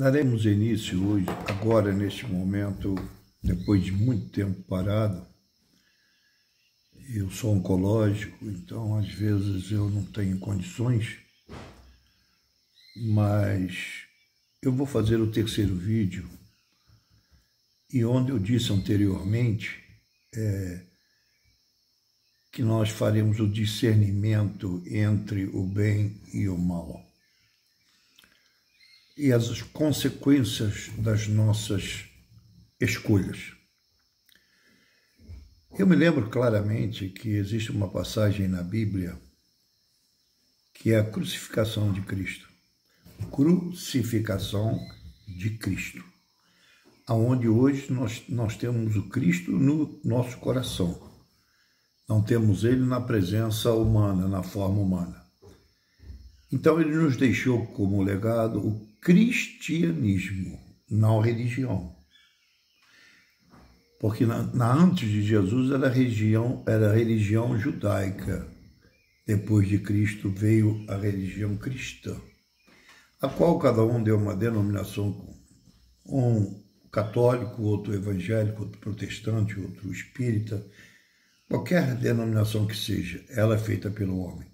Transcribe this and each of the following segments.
Daremos início hoje, agora, neste momento, depois de muito tempo parado. Eu sou oncológico, então às vezes eu não tenho condições, mas eu vou fazer o terceiro vídeo, e onde eu disse anteriormente que nós faremos o discernimento entre o bem e o mal, e as consequências das nossas escolhas. Eu me lembro claramente que existe uma passagem na Bíblia que é a crucificação de Cristo. Crucificação de Cristo. Onde hoje nós temos o Cristo no nosso coração. Não temos ele na presença humana, na forma humana. Então ele nos deixou como legado o cristianismo, não a religião. Porque antes de Jesus era a religião judaica. Depois de Cristo veio a religião cristã, a qual cada um deu uma denominação, um católico, outro evangélico, outro protestante, outro espírita, qualquer denominação que seja, ela é feita pelo homem.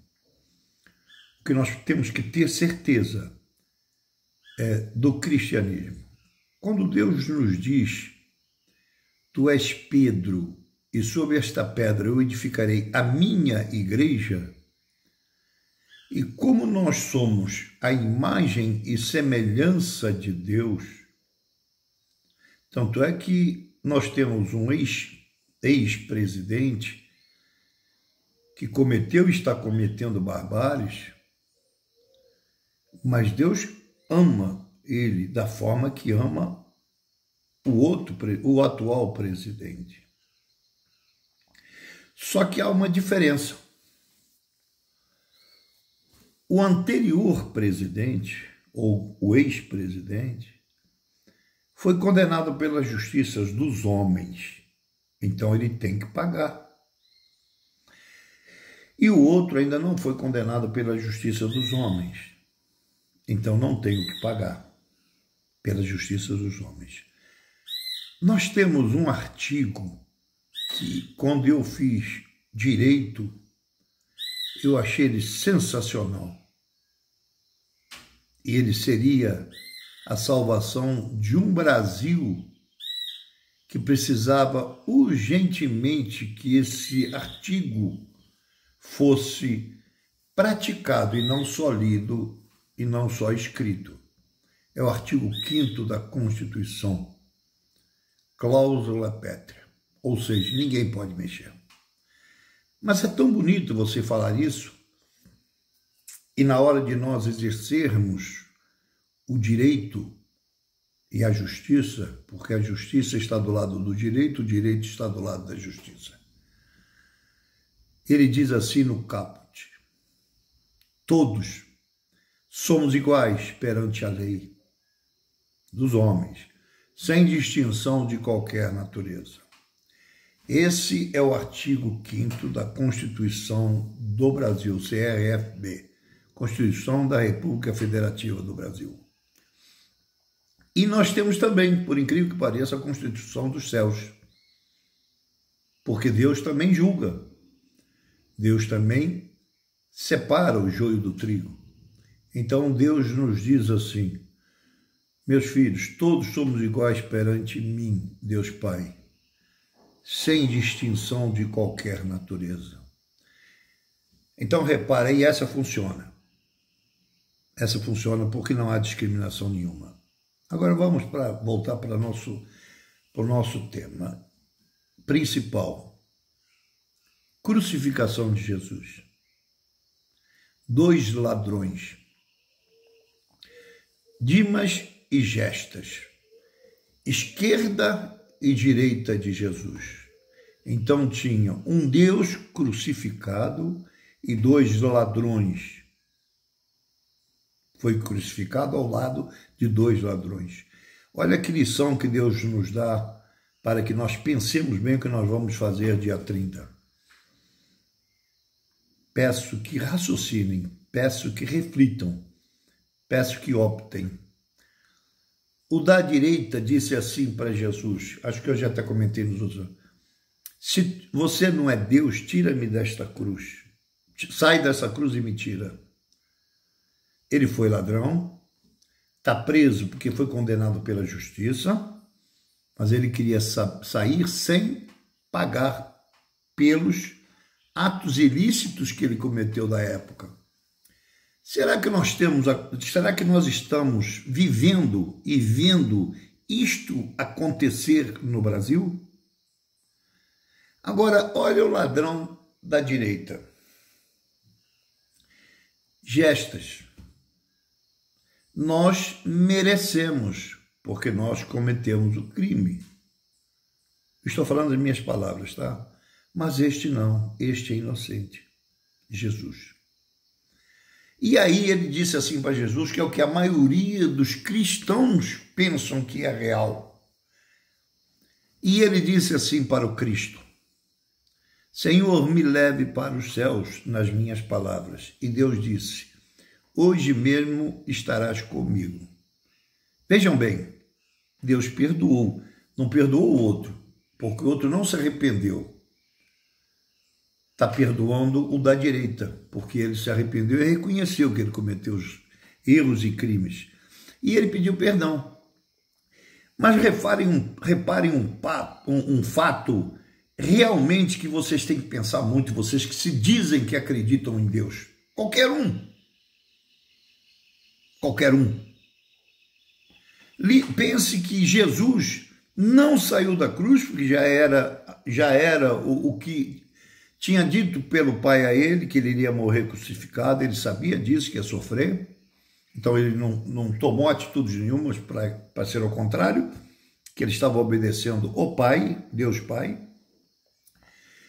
O que nós temos que ter certeza é do cristianismo. Quando Deus nos diz: tu és Pedro, e sobre esta pedra eu edificarei a minha igreja. E como nós somos a imagem e semelhança de Deus, tanto é que nós temos um ex-presidente que cometeu e está cometendo barbáries, mas Deus ama ele da forma que ama o atual presidente. Só que há uma diferença. O anterior presidente, ou o ex-presidente, foi condenado pelas justiças dos homens, então ele tem que pagar. E o outro ainda não foi condenado pela justiça dos homens, então não tem o que pagar pela justiça dos homens. Nós temos um artigo que, quando eu fiz direito, eu achei ele sensacional. E ele seria a salvação de um Brasil que precisava urgentemente que esse artigo fosse praticado e não só lido e não só escrito. É o artigo 5º da Constituição, cláusula pétrea, ou seja, ninguém pode mexer. Mas é tão bonito você falar isso, e na hora de nós exercermos o direito e a justiça, porque a justiça está do lado do direito, o direito está do lado da justiça. Ele diz assim no caput: todos somos iguais perante a lei dos homens, sem distinção de qualquer natureza. Esse é o artigo 5º da Constituição do Brasil, CRFB, Constituição da República Federativa do Brasil. E nós temos também, por incrível que pareça, a Constituição dos céus, porque Deus também julga, Deus também separa o joio do trigo. Então Deus nos diz assim: meus filhos, todos somos iguais perante mim, Deus Pai, sem distinção de qualquer natureza. Então, repara, e essa funciona. Essa funciona porque não há discriminação nenhuma. Agora vamos voltar para o nosso tema principal. Crucificação de Jesus. 2 ladrões. Dimas e Gestas. Esquerda e direita de Jesus. Então tinha um Deus crucificado e 2 ladrões. Foi crucificado ao lado de 2 ladrões. Olha que lição que Deus nos dá para que nós pensemos bem o que nós vamos fazer dia 30. Peço que raciocinem, peço que reflitam, peço que optem. o da direita disse assim para Jesus, acho que eu já até comentei nos outros: se você não é Deus, tira-me desta cruz. Sai dessa cruz e me tira. Ele foi ladrão, está preso porque foi condenado pela justiça, mas ele queria sair sem pagar pelos atos ilícitos que ele cometeu na época. Será que nós estamos vivendo e vendo isto acontecer no Brasil? Agora, olha o ladrão da direita. Gestas. Nós merecemos, porque nós cometemos o crime. Estou falando das minhas palavras, tá? Mas este não, este é inocente. Jesus. E aí ele disse assim para Jesus, que é o que a maioria dos cristãos pensam que é real. E ele disse assim para o Cristo: Senhor, me leve para os céus nas minhas palavras. E Deus disse: hoje mesmo estarás comigo. Vejam bem, Deus perdoou, não perdoou o outro, porque o outro não se arrependeu. Está perdoando o da direita, porque ele se arrependeu e reconheceu que ele cometeu os erros e crimes. E ele pediu perdão. Mas reparem um fato realmente que vocês têm que pensar muito, vocês que se dizem que acreditam em Deus. Qualquer um. Qualquer um. Pense que Jesus não saiu da cruz, porque já era o que tinha dito pelo Pai a ele, que ele iria morrer crucificado, ele sabia disso, que ia sofrer, então ele não tomou atitudes nenhuma para ser ao contrário, que ele estava obedecendo o Pai, Deus Pai.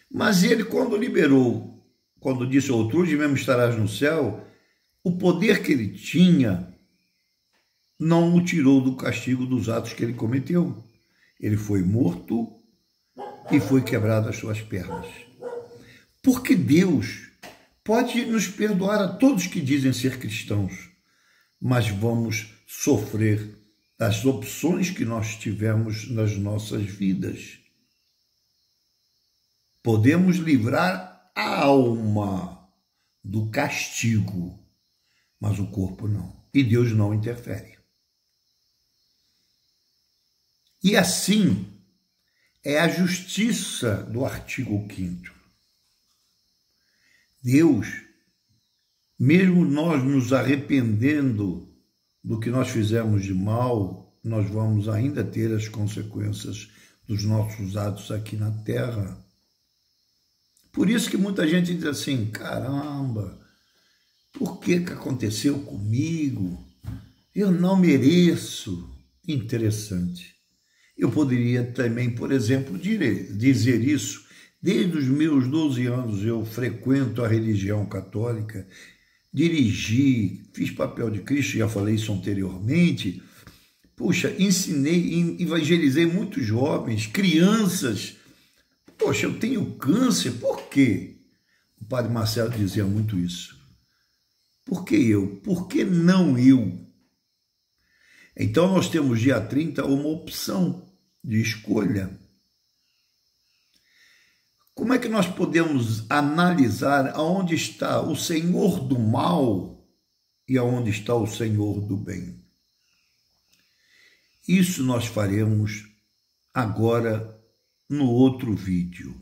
Mas ele, quando disse outro mesmo estarás no céu, o poder que ele tinha não o tirou do castigo dos atos que ele cometeu. Ele foi morto e foi quebrado as suas pernas. Porque Deus pode nos perdoar a todos que dizem ser cristãos, mas vamos sofrer das opções que nós tivemos nas nossas vidas. Podemos livrar a alma do castigo, mas o corpo não. E Deus não interfere. E assim é a justiça do artigo 5º. Deus, mesmo nós nos arrependendo do que nós fizemos de mal, nós vamos ainda ter as consequências dos nossos atos aqui na terra. Por isso que muita gente diz assim: caramba, por que aconteceu comigo? Eu não mereço. Interessante. Eu poderia também, por exemplo, dizer isso. Desde os meus 12 anos eu frequento a religião católica, dirigi, fiz papel de Cristo, já falei isso anteriormente. Puxa, ensinei, evangelizei muitos jovens, crianças. Poxa, eu tenho câncer, por quê? O padre Marcelo dizia muito isso. Por que eu? Por que não eu? Então nós temos dia 30 uma opção de escolha. Como é que nós podemos analisar aonde está o Senhor do mal e aonde está o Senhor do bem? Isso nós faremos agora no outro vídeo.